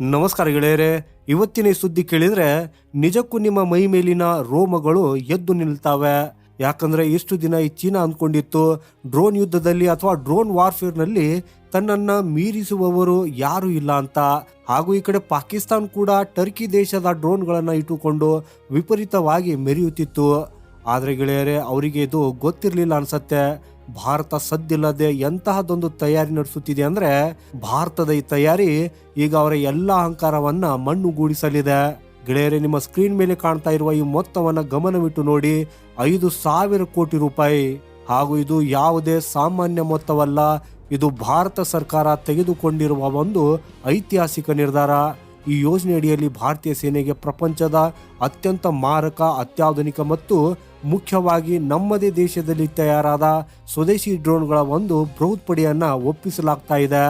ನಮಸ್ಕಾರ ಗೆಳೆಯರೆ. ಇವತ್ತಿನ ಈ ಸುದ್ದಿ ಕೇಳಿದ್ರೆ ನಿಜಕ್ಕೂ ನಿಮ್ಮ ಮೈ ಮೇಲಿನ ರೋಮಗಳು ಎದ್ದು ನಿಲ್ತಾವೆ. ಯಾಕಂದ್ರೆ ಇಷ್ಟು ದಿನ ಈ ಚೀನಾ ಅಂದ್ಕೊಂಡಿತ್ತು ಡ್ರೋನ್ ಯುದ್ಧದಲ್ಲಿ ಅಥವಾ ಡ್ರೋನ್ ವಾರ್ಫೇರ್ನಲ್ಲಿ ತನ್ನನ್ನ ಮೀರಿಸುವವರು ಯಾರು ಇಲ್ಲ ಅಂತ. ಹಾಗೂ ಈ ಕಡೆ ಪಾಕಿಸ್ತಾನ್ ಕೂಡ ಟರ್ಕಿ ದೇಶದ ಡ್ರೋನ್ಗಳನ್ನ ಇಟ್ಟುಕೊಂಡು ವಿಪರೀತವಾಗಿ ಮೆರೆಯುತ್ತಿತ್ತು. ಆದ್ರೆ ಗೆಳೆಯರೆ, ಅವರಿಗೆ ಇದು ಗೊತ್ತಿರ್ಲಿಲ್ಲ ಅನ್ಸತ್ತೆ. ಭಾರತ ಸದ್ದಿಲ್ಲದೆ ಎಂತಹದೊಂದು ತಯಾರಿ ನಡೆಸುತ್ತಿದೆ ಅಂದ್ರೆ ಭಾರತದ ಈ ತಯಾರಿ ಈಗ ಅವರ ಎಲ್ಲ ಅಹಂಕಾರವನ್ನ ಮಣ್ಣುಗೂಡಿಸಲಿದೆ. ಗೆಳೆಯರೆ, ನಿಮ್ಮ ಸ್ಕ್ರೀನ್ ಮೇಲೆ ಕಾಣ್ತಾ ಇರುವ ಈ ಮೊತ್ತವನ್ನ ಗಮನವಿಟ್ಟು ನೋಡಿ. 5,000 ಕೋಟಿ ರೂಪಾಯಿ. ಹಾಗೂ ಇದು ಯಾವುದೇ ಸಾಮಾನ್ಯ ಮೊತ್ತವಲ್ಲ. ಇದು ಭಾರತ ಸರ್ಕಾರ ತೆಗೆದುಕೊಂಡಿರುವ ಒಂದು ಐತಿಹಾಸಿಕ ನಿರ್ಧಾರ. ಈ ಯೋಜನೆಯಡಿಯಲ್ಲಿ ಭಾರತೀಯ ಸೇನೆಗೆ ಪ್ರಪಂಚದ ಅತ್ಯಂತ ಮಾರಕ, ಅತ್ಯಾಧುನಿಕ ಮತ್ತು ಮುಖ್ಯವಾಗಿ ನಮ್ಮದೇ ದೇಶದಲ್ಲಿ ತಯಾರಾದ ಸ್ವದೇಶಿ ಡ್ರೋನ್ಗಳ ಒಂದು ಬೃಹತ್ ಪಡೆಯನ್ನ ಒಪ್ಪಿಸಲಾಗ್ತಾ ಇದೆ.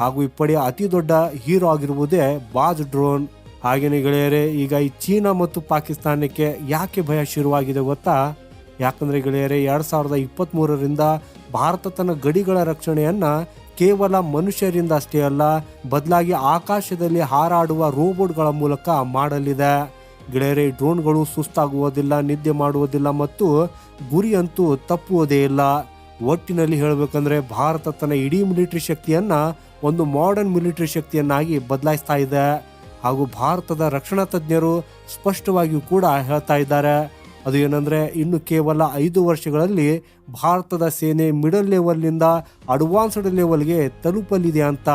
ಹಾಗೂ ಈ ಪಡೆಯ ಅತಿ ದೊಡ್ಡ ಹೀರೋ ಆಗಿರುವುದೇ ಬಾಜ್ ಡ್ರೋನ್. ಹಾಗೇನೆ ಗೆಳೆಯರೆ, ಈಗ ಈ ಚೀನಾ ಮತ್ತು ಪಾಕಿಸ್ತಾನಕ್ಕೆ ಯಾಕೆ ಭಯ ಶುರುವಾಗಿದೆ ಗೊತ್ತಾ? ಯಾಕಂದ್ರೆ ಗೆಳೆಯರೆ, 2023ರಿಂದ ಭಾರತ ತನ್ನ ಗಡಿಗಳ ರಕ್ಷಣೆಯನ್ನ ಕೇವಲ ಮನುಷ್ಯರಿಂದ ಅಷ್ಟೇ ಅಲ್ಲ, ಬದಲಾಗಿ ಆಕಾಶದಲ್ಲಿ ಹಾರಾಡುವ ರೋಬೋಟ್ಗಳ ಮೂಲಕ ಮಾಡಲಿದೆ. ಗೆಳೆಯರೆ, ಡ್ರೋನ್ಗಳು ಸುಸ್ತಾಗುವುದಿಲ್ಲ, ನಿದ್ದೆ ಮಾಡುವುದಿಲ್ಲ ಮತ್ತು ಗುರಿಯಂತೂ ತಪ್ಪುವುದೇ ಇಲ್ಲ. ಒಟ್ಟಿನಲ್ಲಿ ಹೇಳಬೇಕಂದ್ರೆ ಭಾರತ ತನ್ನ ಇಡೀ ಮಿಲಿಟರಿ ಶಕ್ತಿಯನ್ನ ಒಂದು ಮಾಡರ್ನ್ ಮಿಲಿಟರಿ ಶಕ್ತಿಯನ್ನಾಗಿ ಬದಲಾಯಿಸ್ತಾ ಇದೆ. ಹಾಗೂ ಭಾರತದ ರಕ್ಷಣಾ ತಜ್ಞರು ಸ್ಪಷ್ಟವಾಗಿಯೂ ಕೂಡ ಹೇಳ್ತಾ ಇದ್ದಾರೆ. ಅದು ಏನಂದ್ರೆ, ಇನ್ನು ಕೇವಲ 5 ವರ್ಷಗಳಲ್ಲಿ ಭಾರತದ ಸೇನೆ ಮಿಡಲ್ ಲೆವೆಲ್ನಿಂದ ಅಡ್ವಾನ್ಸ್ಡ್ ಲೆವೆಲ್ಗೆ ತಲುಪಲಿದೆ ಅಂತ.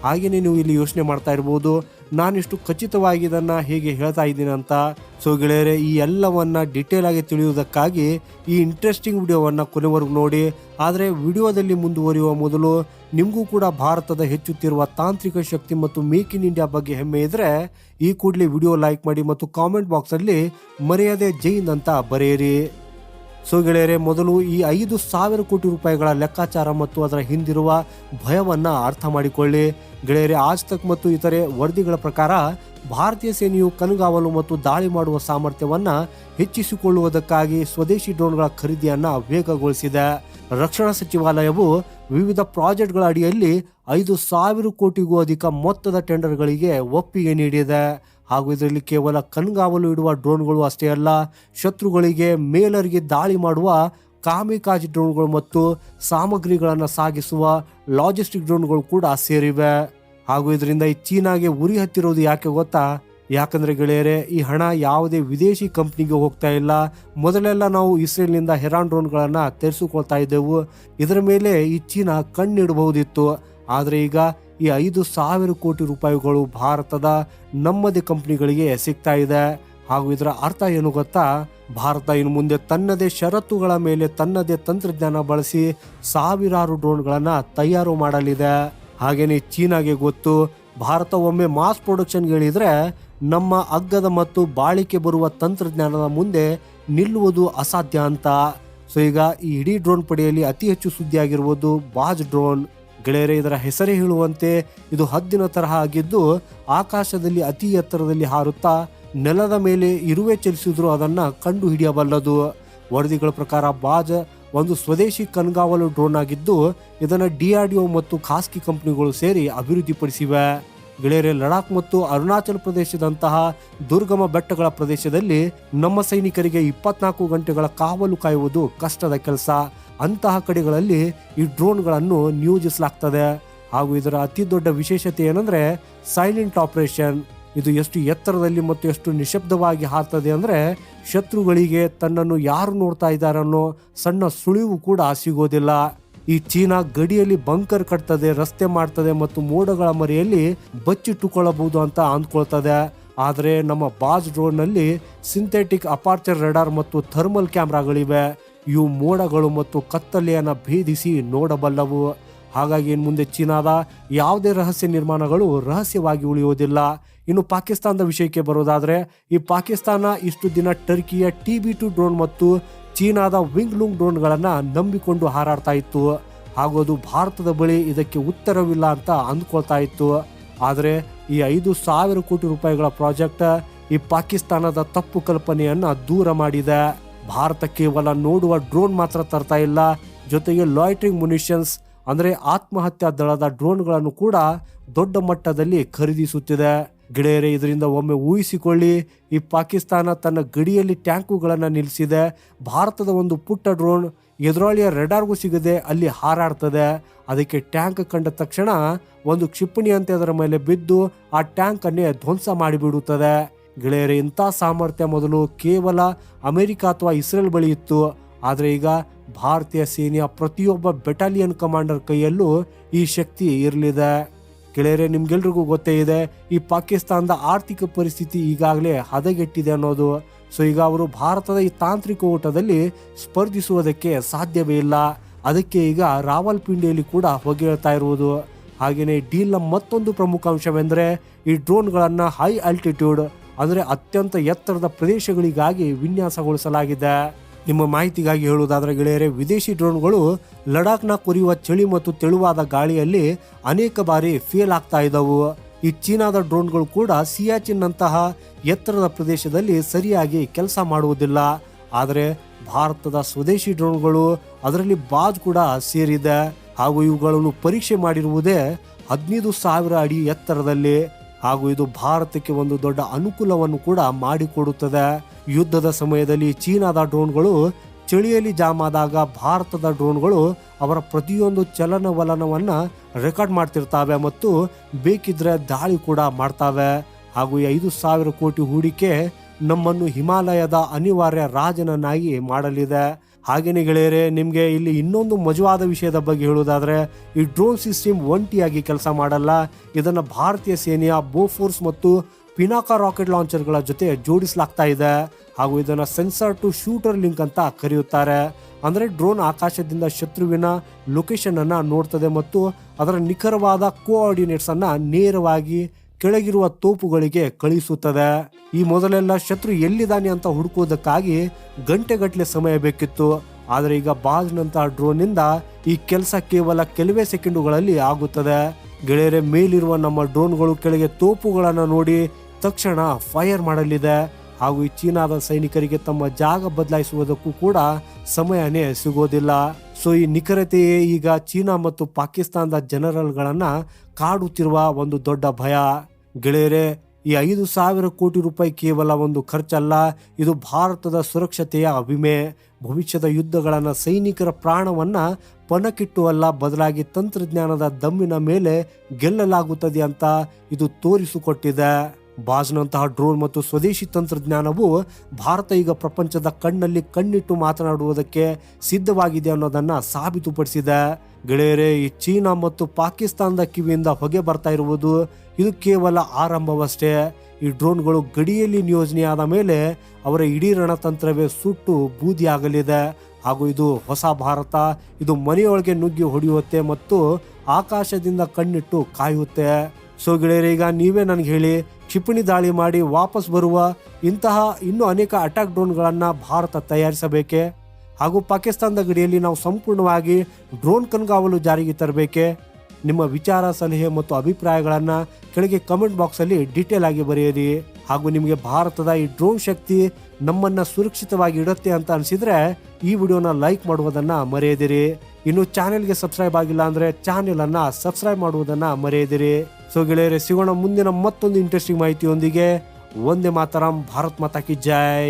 ಹಾಗೇನೆ ನೀವು ಇಲ್ಲಿ ಯೋಚನೆ ಮಾಡ್ತಾ ಇರ್ಬೋದು, ನಾನಿಷ್ಟು ಖಚಿತವಾಗಿ ಇದನ್ನ ಹೇಗೆ ಹೇಳ್ತಾ ಇದ್ದೀನಿ ಅಂತ. ಸೊ ಗೆಳೆಯರೆ, ಈ ಎಲ್ಲವನ್ನ ಡಿಟೇಲ್ ಆಗಿ ತಿಳಿಯುವುದಕ್ಕಾಗಿ ಈ ಇಂಟ್ರೆಸ್ಟಿಂಗ್ ವಿಡಿಯೋವನ್ನ ಕೊನೆವರೆಗೂ ನೋಡಿ. ಆದರೆ ವಿಡಿಯೋದಲ್ಲಿ ಮುಂದುವರಿಯುವ ಮೊದಲು ನಿಮಗೂ ಕೂಡ ಭಾರತದ ಹೆಚ್ಚುತ್ತಿರುವ ತಾಂತ್ರಿಕ ಶಕ್ತಿ ಮತ್ತು ಮೇಕ್ ಇನ್ ಇಂಡಿಯಾ ಬಗ್ಗೆ ಹೆಮ್ಮೆ ಇದ್ರೆ ಈ ಕೂಡಲೇ ವಿಡಿಯೋ ಲೈಕ್ ಮಾಡಿ ಮತ್ತು ಕಾಮೆಂಟ್ ಬಾಕ್ಸ್ ಅಲ್ಲಿ ಮರೆಯದೆ ಜೈ ಹಿಂದ್ ಅಂತ ಬರೆಯಿರಿ. ಸೊ ಗೆಳೆಯರೆ, ಮೊದಲು ಈ 5,000 ಕೋಟಿ ರೂಪಾಯಿಗಳ ಲೆಕ್ಕಾಚಾರ ಮತ್ತು ಅದರ ಹಿಂದಿರುವ ಭಯವನ್ನ ಅರ್ಥ ಮಾಡಿಕೊಳ್ಳಿ. ಗೆಳೆಯರೆ, ಆಜ್ ತಕ್ ಮತ್ತು ಇತರೆ ವರದಿಗಳ ಪ್ರಕಾರ ಭಾರತೀಯ ಸೇನೆಯು ಕಣ್ಗಾವಲು ಮತ್ತು ದಾಳಿ ಮಾಡುವ ಸಾಮರ್ಥ್ಯವನ್ನ ಹೆಚ್ಚಿಸಿಕೊಳ್ಳುವುದಕ್ಕಾಗಿ ಸ್ವದೇಶಿ ಡ್ರೋನ್ಗಳ ಖರೀದಿಯನ್ನ ವೇಗಗೊಳಿಸಿದೆ. ರಕ್ಷಣಾ ಸಚಿವಾಲಯವು ವಿವಿಧ ಪ್ರಾಜೆಕ್ಟ್ಗಳ ಅಡಿಯಲ್ಲಿ 5,000 ಕೋಟಿಗೂ ಅಧಿಕ ಮೊತ್ತದ ಟೆಂಡರ್ಗಳಿಗೆ ಒಪ್ಪಿಗೆ ನೀಡಿದೆ. ಹಾಗೂ ಇದರಲ್ಲಿ ಕೇವಲ ಕಣ್ಗಾವಲು ಇಡುವ ಡ್ರೋನ್ಗಳು ಅಷ್ಟೇ ಅಲ್ಲ, ಶತ್ರುಗಳಿಗೆ ಮೇಲರಿಗೆ ದಾಳಿ ಮಾಡುವ ಕಾಮಿಕಾಜ್ ಡ್ರೋನ್ಗಳು ಮತ್ತು ಸಾಮಗ್ರಿಗಳನ್ನು ಸಾಗಿಸುವ ಲಾಜಿಸ್ಟಿಕ್ ಡ್ರೋನ್ಗಳು ಕೂಡ ಸೇರಿವೆ. ಹಾಗೂ ಇದರಿಂದ ಈ ಚೀನಾಗೆ ಉರಿ ಹತ್ತಿರೋದು ಯಾಕೆ ಗೊತ್ತಾ? ಯಾಕಂದ್ರೆ ಗೆಳೆಯರೆ, ಈ ಹಣ ಯಾವುದೇ ವಿದೇಶಿ ಕಂಪ್ನಿಗೆ ಹೋಗ್ತಾ ಇಲ್ಲ. ಮೊದಲೆಲ್ಲ ನಾವು ಇಸ್ರೇಲ್ನಿಂದ ಹೆರಾನ್ ಡ್ರೋನ್ಗಳನ್ನ ತರಿಸಿಕೊಳ್ತಾ ಇದ್ದೆವು. ಇದರ ಮೇಲೆ ಈ ಚೀನಾ ಕಣ್ಣಿಡಬಹುದಿತ್ತು. ಆದರೆ ಈಗ ಈ 5,000 ಕೋಟಿ ರೂಪಾಯಿಗಳು ಭಾರತದ ನಮ್ಮದೇ ಕಂಪ್ನಿಗಳಿಗೆ ಸಿಗ್ತಾ ಇದೆ. ಹಾಗೂ ಇದರ ಅರ್ಥ ಏನು ಗೊತ್ತಾ? ಭಾರತ ಇನ್ನು ಮುಂದೆ ತನ್ನದೇ ಷರತ್ತುಗಳ ಮೇಲೆ ತನ್ನದೇ ತಂತ್ರಜ್ಞಾನ ಬಳಸಿ ಸಾವಿರಾರು ಡ್ರೋನ್ಗಳನ್ನ ತಯಾರು ಮಾಡಲಿದೆ. ಹಾಗೇನೆ ಚೀನಾಗೆ ಗೊತ್ತು, ಭಾರತ ಒಮ್ಮೆ ಮಾಸ್ ಪ್ರೊಡಕ್ಷನ್ಗೆ ಇಳಿದ್ರೆ ನಮ್ಮ ಅಗ್ಗದ ಮತ್ತು ಬಾಳಿಕೆ ಬರುವ ತಂತ್ರಜ್ಞಾನದ ಮುಂದೆ ನಿಲ್ಲುವುದು ಅಸಾಧ್ಯ ಅಂತ. ಸೊ ಈಗ ಈ ಇಡೀ ಡ್ರೋನ್ ಪಡೆಯಲ್ಲಿ ಅತಿ ಹೆಚ್ಚು ಸುದ್ದಿಯಾಗಿರುವುದು ಬಾಜ್ ಡ್ರೋನ್. ಗೆಳೆಯರೆ, ಇದರ ಹೆಸರೇ ಹೇಳುವಂತೆ ಇದು ಹದ್ದಿನ ತರಹ ಆಗಿದ್ದು ಆಕಾಶದಲ್ಲಿ ಅತಿ ಎತ್ತರದಲ್ಲಿ ಹಾರುತ್ತಾ ನೆಲದ ಮೇಲೆ ಇರುವೆ ಚಲಿಸಿದ್ರು ಅದನ್ನ ಕಂಡು ಹಿಡಿಯಬಲ್ಲದು. ವರದಿಗಳ ಪ್ರಕಾರ ಬಾಜ್ ಒಂದು ಸ್ವದೇಶಿ ಕಣ್ಗಾವಲು ಡ್ರೋನ್ ಆಗಿದ್ದು ಇದನ್ನ DRDO ಮತ್ತು ಖಾಸಗಿ ಕಂಪನಿಗಳು ಸೇರಿ ಅಭಿವೃದ್ಧಿಪಡಿಸಿವೆ. ಗೆಳೆಯರೆ, ಲಡಾಖ್ ಮತ್ತು ಅರುಣಾಚಲ ಪ್ರದೇಶದಂತಹ ದುರ್ಗಮ ಬೆಟ್ಟಗಳ ಪ್ರದೇಶದಲ್ಲಿ ನಮ್ಮ ಸೈನಿಕರಿಗೆ 24 ಗಂಟೆಗಳ ಕಾವಲು ಕಾಯುವುದು ಕಷ್ಟದ ಕೆಲಸ. ಅಂತಹ ಕಡೆಗಳಲ್ಲಿ ಈ ಡ್ರೋನ್ಗಳನ್ನು ನಿಯೋಜಿಸಲಾಗ್ತದೆ. ಹಾಗೂ ಇದರ ಅತಿ ದೊಡ್ಡ ವಿಶೇಷತೆ ಏನಂದ್ರೆ ಸೈಲೆಂಟ್ ಆಪರೇಷನ್. ಇದು ಎಷ್ಟು ಎತ್ತರದಲ್ಲಿ ಮತ್ತು ಎಷ್ಟು ನಿಶಬ್ದವಾಗಿ ಹಾರ್ತದೆ ಅಂದ್ರೆ ಶತ್ರುಗಳಿಗೆ ತನ್ನನ್ನು ಯಾರು ನೋಡ್ತಾ ಇದ್ದಾರೆ ಅನ್ನೋ ಸಣ್ಣ ಸುಳಿವು ಕೂಡ ಸಿಗೋದಿಲ್ಲ. ಈ ಚೀನಾ ಗಡಿಯಲ್ಲಿ ಬಂಕರ್ ಕಟ್ತದೆ, ರಸ್ತೆ ಮಾಡ್ತದೆ ಮತ್ತು ಮೋಡಗಳ ಮರೆಯಲ್ಲಿ ಬಚ್ಚಿಟ್ಟುಕೊಳ್ಳಬಹುದು ಅಂತ ಅಂದ್ಕೊಳ್ತದೆ. ಆದರೆ ನಮ್ಮ ಬಾಜ್ ಡ್ರೋನ್ ನಲ್ಲಿ ಸಿಂಥೆಟಿಕ್ ಅಪಾರ್ಚರ್ ರೆಡಾರ್ ಮತ್ತು ಥರ್ಮಲ್ ಕ್ಯಾಮ್ರಾಗಳಿವೆ. ಇವು ಮೋಡಗಳು ಮತ್ತು ಕತ್ತಲೆಯನ್ನು ಭೇದಿಸಿ ನೋಡಬಲ್ಲವು. ಹಾಗಾಗಿ ಇನ್ನು ಮುಂದೆ ಚೀನಾದ ಯಾವುದೇ ರಹಸ್ಯ ನಿರ್ಮಾಣಗಳು ರಹಸ್ಯವಾಗಿ ಉಳಿಯುವುದಿಲ್ಲ. ಇನ್ನು ಪಾಕಿಸ್ತಾನದ ವಿಷಯಕ್ಕೆ ಬರೋದಾದ್ರೆ, ಈ ಪಾಕಿಸ್ತಾನ ಇಷ್ಟು ದಿನ ಟರ್ಕಿಯ TB2 ಡ್ರೋನ್ ಮತ್ತು ಚೀನಾದ ವಿಂಗ್ ಲೂಂಗ್ ಡ್ರೋನ್ಗಳನ್ನ ನಂಬಿಕೊಂಡು ಹಾರಾಡ್ತಾ ಇತ್ತು. ಹಾಗೂ ಅದು ಭಾರತದ ಬಳಿ ಇದಕ್ಕೆ ಉತ್ತರವಿಲ್ಲ ಅಂತ ಅಂದ್ಕೊಳ್ತಾ ಇತ್ತು. ಆದರೆ ಈ 5,000 ಕೋಟಿ ರೂಪಾಯಿಗಳ ಪ್ರಾಜೆಕ್ಟ್ ಈ ಪಾಕಿಸ್ತಾನದ ತಪ್ಪು ಕಲ್ಪನೆಯನ್ನ ದೂರ ಮಾಡಿದೆ. ಭಾರತ ಕೇವಲ ನೋಡುವ ಡ್ರೋನ್ ಮಾತ್ರ ತರ್ತಾ ಇಲ್ಲ, ಜೊತೆಗೆ ಲಾಯ್ಟ್ರಿಂಗ್ ಮುನಿಷನ್ಸ್ ಅಂದ್ರೆ ಆತ್ಮಹತ್ಯಾ ದಳದ ಡ್ರೋನ್ಗಳನ್ನು ಕೂಡ ದೊಡ್ಡ ಮಟ್ಟದಲ್ಲಿ ಖರೀದಿಸುತ್ತಿದೆ. ಗೆಳೆಯರೇ, ಇದರಿಂದ ಒಮ್ಮೆ ಊಹಿಸಿಕೊಳ್ಳಿ, ಈ ಪಾಕಿಸ್ತಾನ ತನ್ನ ಗಡಿಯಲ್ಲಿ ಟ್ಯಾಂಕುಗಳನ್ನು ನಿಲ್ಲಿಸಿದೆ. ಭಾರತದ ಒಂದು ಪುಟ್ಟ ಡ್ರೋನ್ ಎದುರಾಳಿಯ ರೆಡಾರ್ಗೂ ಸಿಗದೆ ಅಲ್ಲಿ ಹಾರಾಡ್ತದೆ. ಅದಕ್ಕೆ ಟ್ಯಾಂಕ್ ಕಂಡ ತಕ್ಷಣ ಒಂದು ಕ್ಷಿಪಣಿ ಅಂತ ಅದರ ಮೇಲೆ ಬಿದ್ದು ಆ ಟ್ಯಾಂಕ್ ಅನ್ನೇ ಧ್ವಂಸ ಮಾಡಿಬಿಡುತ್ತದೆ. ಗೆಳೆಯರೇ, ಇಂಥ ಸಾಮರ್ಥ್ಯ ಮೊದಲು ಕೇವಲ ಅಮೆರಿಕ ಅಥವಾ ಇಸ್ರೇಲ್ ಬಳಿ ಇತ್ತು. ಆದರೆ ಈಗ ಭಾರತೀಯ ಸೇನೆಯ ಪ್ರತಿಯೊಬ್ಬ ಬೆಟಾಲಿಯನ್ ಕಮಾಂಡರ್ ಕೈಯಲ್ಲೂ ಈ ಶಕ್ತಿ ಇರಲಿದೆ. ಗೆಳೆಯರೇ, ನಿಮ್ಗೆಲ್ರಿಗೂ ಗೊತ್ತೇ ಇದೆ, ಈ ಪಾಕಿಸ್ತಾನದ ಆರ್ಥಿಕ ಪರಿಸ್ಥಿತಿ ಈಗಾಗಲೇ ಹದಗೆಟ್ಟಿದೆ ಅನ್ನೋದು. ಸೊ ಈಗ ಅವರು ಭಾರತದ ಈ ತಾಂತ್ರಿಕ ಓಟದಲ್ಲಿ ಸ್ಪರ್ಧಿಸುವುದಕ್ಕೆ ಸಾಧ್ಯವೇ ಇಲ್ಲ. ಅದಕ್ಕೆ ಈಗ ರಾವಲ್ಪಿಂಡಿಯಲ್ಲಿ ಕೂಡ ಹೊಗೆಳ್ತಾ ಇರುವುದು. ಹಾಗೆಯೇ ಡೀಲ್ನ ಮತ್ತೊಂದು ಪ್ರಮುಖ ಅಂಶವೆಂದರೆ ಈ ಡ್ರೋನ್ಗಳನ್ನು ಹೈ ಆಲ್ಟಿಟ್ಯೂಡ್ ಅಂದರೆ ಅತ್ಯಂತ ಎತ್ತರದ ಪ್ರದೇಶಗಳಿಗಾಗಿ ವಿನ್ಯಾಸಗೊಳಿಸಲಾಗಿದೆ. ನಿಮ್ಮ ಮಾಹಿತಿಗಾಗಿ ಹೇಳುವುದಾದ್ರೆ ಗೆಳೆಯರೆ, ವಿದೇಶಿ ಡ್ರೋನ್ಗಳು ಲಡಾಖ್ನ ಕೊರೆಯುವ ಚಳಿ ಮತ್ತು ತೆಳುವಾದ ಗಾಳಿಯಲ್ಲಿ ಅನೇಕ ಬಾರಿ ಫೇಲ್ ಆಗ್ತಾ ಇದ್ದವು. ಈ ಚೀನಾದ ಡ್ರೋನ್ಗಳು ಕೂಡ ಸಿಯಾಚಿನ್ನಂತಹ ಎತ್ತರದ ಪ್ರದೇಶದಲ್ಲಿ ಸರಿಯಾಗಿ ಕೆಲಸ ಮಾಡುವುದಿಲ್ಲ. ಆದರೆ ಭಾರತದ ಸ್ವದೇಶಿ ಡ್ರೋನ್ಗಳು, ಅದರಲ್ಲಿ ಬಾಜ್ ಕೂಡ ಸೇರಿದೆ. ಹಾಗೂ ಇವುಗಳನ್ನು ಪರೀಕ್ಷೆ ಮಾಡಿರುವುದೇ 15,000 ಅಡಿ ಎತ್ತರದಲ್ಲಿ. ಹಾಗೂ ಇದು ಭಾರತಕ್ಕೆ ಒಂದು ದೊಡ್ಡ ಅನುಕೂಲವನ್ನು ಕೂಡ ಮಾಡಿಕೊಡುತ್ತದೆ. ಯುದ್ಧದ ಸಮಯದಲ್ಲಿ ಚೀನಾದ ಡ್ರೋನ್ಗಳು ಚಳಿಯಲ್ಲಿ ಜಾಮ್ ಆದಾಗ ಭಾರತದ ಡ್ರೋನ್ಗಳು ಅವರ ಪ್ರತಿಯೊಂದು ಚಲನವಲನವನ್ನ ರೆಕಾರ್ಡ್ ಮಾಡ್ತಿರ್ತಾವೆ ಮತ್ತು ಬೇಕಿದ್ರೆ ದಾಳಿ ಕೂಡ ಮಾಡ್ತಾವೆ. ಹಾಗೂ ಈ 5,000 ಕೋಟಿ ಹೂಡಿಕೆ ನಮ್ಮನ್ನು ಹಿಮಾಲಯದ ಅನಿವಾರ್ಯ ರಾಜನನ್ನಾಗಿ ಮಾಡಲಿದೆ. ಹಾಗೇನೇ ಗೆಳೆಯರೆ, ನಿಮಗೆ ಇಲ್ಲಿ ಇನ್ನೊಂದು ಮಜವಾದ ವಿಷಯದ ಬಗ್ಗೆ ಹೇಳುವುದಾದ್ರೆ, ಈ ಡ್ರೋನ್ ಸಿಸ್ಟಮ್ ಒಂಟಿಯಾಗಿ ಕೆಲಸ ಮಾಡಲ್ಲ. ಇದನ್ನು ಭಾರತೀಯ ಸೇನೆಯ ಬೋಫೋರ್ಸ್ ಮತ್ತು ಪಿನಾಕ ರಾಕೆಟ್ ಲಾಂಚರ್ಗಳ ಜೊತೆ ಜೋಡಿಸಲಾಗ್ತಾ ಇದೆ. ಹಾಗೂ ಇದನ್ನು ಸೆನ್ಸರ್ ಟು ಶೂಟರ್ ಲಿಂಕ್ ಅಂತ ಕರೆಯುತ್ತಾರೆ. ಅಂದರೆ ಡ್ರೋನ್ ಆಕಾಶದಿಂದ ಶತ್ರುವಿನ ಲೊಕೇಶನ್ ಅನ್ನ ನೋಡ್ತದೆ ಮತ್ತು ಅದರ ನಿಖರವಾದ ಕೋಆರ್ಡಿನೇಟ್ಸ್ ಅನ್ನ ನೇರವಾಗಿ ಕೆಳಗಿರುವ ತೋಪುಗಳಿಗೆ ಕಳಿಸುತ್ತದೆ. ಈ ಮೊದಲೆಲ್ಲ ಶತ್ರು ಎಲ್ಲಿದ್ದಾನೆ ಅಂತ ಹುಡುಕುವುದಕ್ಕಾಗಿ ಗಂಟೆಗಟ್ಟಲೆ ಸಮಯ ಬೇಕಿತ್ತು. ಆದರೆ ಈಗ ಬಾಜ್ನಂತಹ ಡ್ರೋನ್ನಿಂದ ಈ ಕೆಲಸ ಕೇವಲ ಕೆಲವೇ ಸೆಕೆಂಡುಗಳಲ್ಲಿ ಆಗುತ್ತದೆ. ಗೆಳೆಯರೆ, ಮೇಲಿರುವ ನಮ್ಮ ಡ್ರೋನ್ಗಳು ಕೆಳಗೆ ತೋಪುಗಳನ್ನು ನೋಡಿ ತಕ್ಷಣ ಫೈರ್ ಮಾಡಲಿದೆ. ಹಾಗೂ ಈ ಚೀನಾದ ಸೈನಿಕರಿಗೆ ತಮ್ಮ ಜಾಗ ಬದಲಾಯಿಸುವುದಕ್ಕೂ ಕೂಡ ಸಮಯನೇ ಸಿಗೋದಿಲ್ಲ. ಸೊ ಈ ನಿಖರತೆಯೇ ಈಗ ಚೀನಾ ಮತ್ತು ಪಾಕಿಸ್ತಾನದ ಜನರಲ್ಗಳನ್ನ ಕಾಡುತ್ತಿರುವ ಒಂದು ದೊಡ್ಡ ಭಯ. ಗೆಳೆಯರೆ, ಈ 5,000 ಕೋಟಿ ರೂಪಾಯಿ ಕೇವಲ ಒಂದು ಖರ್ಚಲ್ಲ, ಇದು ಭಾರತದ ಸುರಕ್ಷತೆಯ ವಿಮೆ. ಭವಿಷ್ಯದ ಯುದ್ಧಗಳನ್ನು ಸೈನಿಕರ ಪ್ರಾಣವನ್ನ ಪಣಕ್ಕಿಟ್ಟು ಅಲ್ಲ, ಬದಲಾಗಿ ತಂತ್ರಜ್ಞಾನದ ದಮ್ಮಿನ ಮೇಲೆ ಗೆಲ್ಲಲಾಗುತ್ತದೆ ಅಂತ ಇದು ತೋರಿಸಿಕೊಟ್ಟಿದೆ. ಬಾಜ್ನಂತಹ ಡ್ರೋನ್ ಮತ್ತು ಸ್ವದೇಶಿ ತಂತ್ರಜ್ಞಾನವು ಭಾರತ ಈಗ ಪ್ರಪಂಚದ ಕಣ್ಣಲ್ಲಿ ಕಣ್ಣಿಟ್ಟು ಮಾತನಾಡುವುದಕ್ಕೆ ಸಿದ್ಧವಾಗಿದೆ ಅನ್ನೋದನ್ನ ಸಾಬೀತುಪಡಿಸಿದೆ. ಗೆಳೆಯರೇ, ಈ ಚೀನಾ ಮತ್ತು ಪಾಕಿಸ್ತಾನದ ಕಿವಿಯಿಂದ ಹೊಗೆ ಬರ್ತಾ ಇರುವುದು ಇದು ಕೇವಲ ಆರಂಭವಷ್ಟೇ. ಈ ಡ್ರೋನ್ಗಳು ಗಡಿಯಲ್ಲಿ ನಿಯೋಜನೆಯಾದ ಮೇಲೆ ಅವರ ಇಡೀ ರಣತಂತ್ರವೇ ಸುಟ್ಟು ಬೂದಿಯಾಗಲಿದೆ. ಹಾಗೂ ಇದು ಹೊಸ ಭಾರತ, ಇದು ಮನೆಯೊಳಗೆ ನುಗ್ಗಿ ಹೊಡೆಯುತ್ತೆ ಮತ್ತು ಆಕಾಶದಿಂದ ಕಣ್ಣಿಟ್ಟು ಕಾಯುತ್ತೆ. ಸೊ ಗೆಳೆಯರೇ, ಈಗ ನೀವೇ ನನಗೆ ಹೇಳಿ, ಕ್ಷಿಪಣಿ ದಾಳಿ ಮಾಡಿ ವಾಪಸ್ ಬರುವ ಇಂತಹ ಇನ್ನೂ ಅನೇಕ ಅಟ್ಯಾಕ್ ಡ್ರೋನ್ಗಳನ್ನು ಭಾರತ ತಯಾರಿಸಬೇಕೆ? ಹಾಗೂ ಪಾಕಿಸ್ತಾನದ ಗಡಿಯಲ್ಲಿ ನಾವು ಸಂಪೂರ್ಣವಾಗಿ ಡ್ರೋನ್ ಕಣ್ಗಾವಲು ಜಾರಿಗೆ ತರಬೇಕೆ? ನಿಮ್ಮ ವಿಚಾರ, ಸಲಹೆ ಮತ್ತು ಅಭಿಪ್ರಾಯಗಳನ್ನು ಕೆಳಗೆ ಕಮೆಂಟ್ ಬಾಕ್ಸಲ್ಲಿ ಡೀಟೇಲ್ ಆಗಿ ಬರೆಯಿರಿ. ಹಾಗೂ ನಿಮಗೆ ಭಾರತದ ಈ ಡ್ರೋನ್ ಶಕ್ತಿ ನಮ್ಮನ್ನ ಸುರಕ್ಷಿತವಾಗಿ ಇಡುತ್ತೆ ಅಂತ ಅನಿಸಿದ್ರೆ ಈ ವಿಡಿಯೋನ ಲೈಕ್ ಮಾಡುವುದನ್ನು ಮರೆಯದಿರಿ. ಇನ್ನು ಚಾನೆಲ್ಗೆ ಸಬ್ಸ್ಕ್ರೈಬ್ ಆಗಿಲ್ಲ ಅಂದರೆ ಚಾನೆಲನ್ನು ಸಬ್ಸ್ಕ್ರೈಬ್ ಮಾಡುವುದನ್ನು ಮರೆಯದಿರಿ. ಸೊ ಗೆಳೆಯರೆ, ಸಿಗೋಣ ಮುಂದಿನ ಮತ್ತೊಂದು ಇಂಟ್ರೆಸ್ಟಿಂಗ್ ಮಾಹಿತಿಯೊಂದಿಗೆ. ವಂದೇ ಮಾತರಂ. ಭಾರತ್ ಮಾತಾ ಕಿ ಜೈ.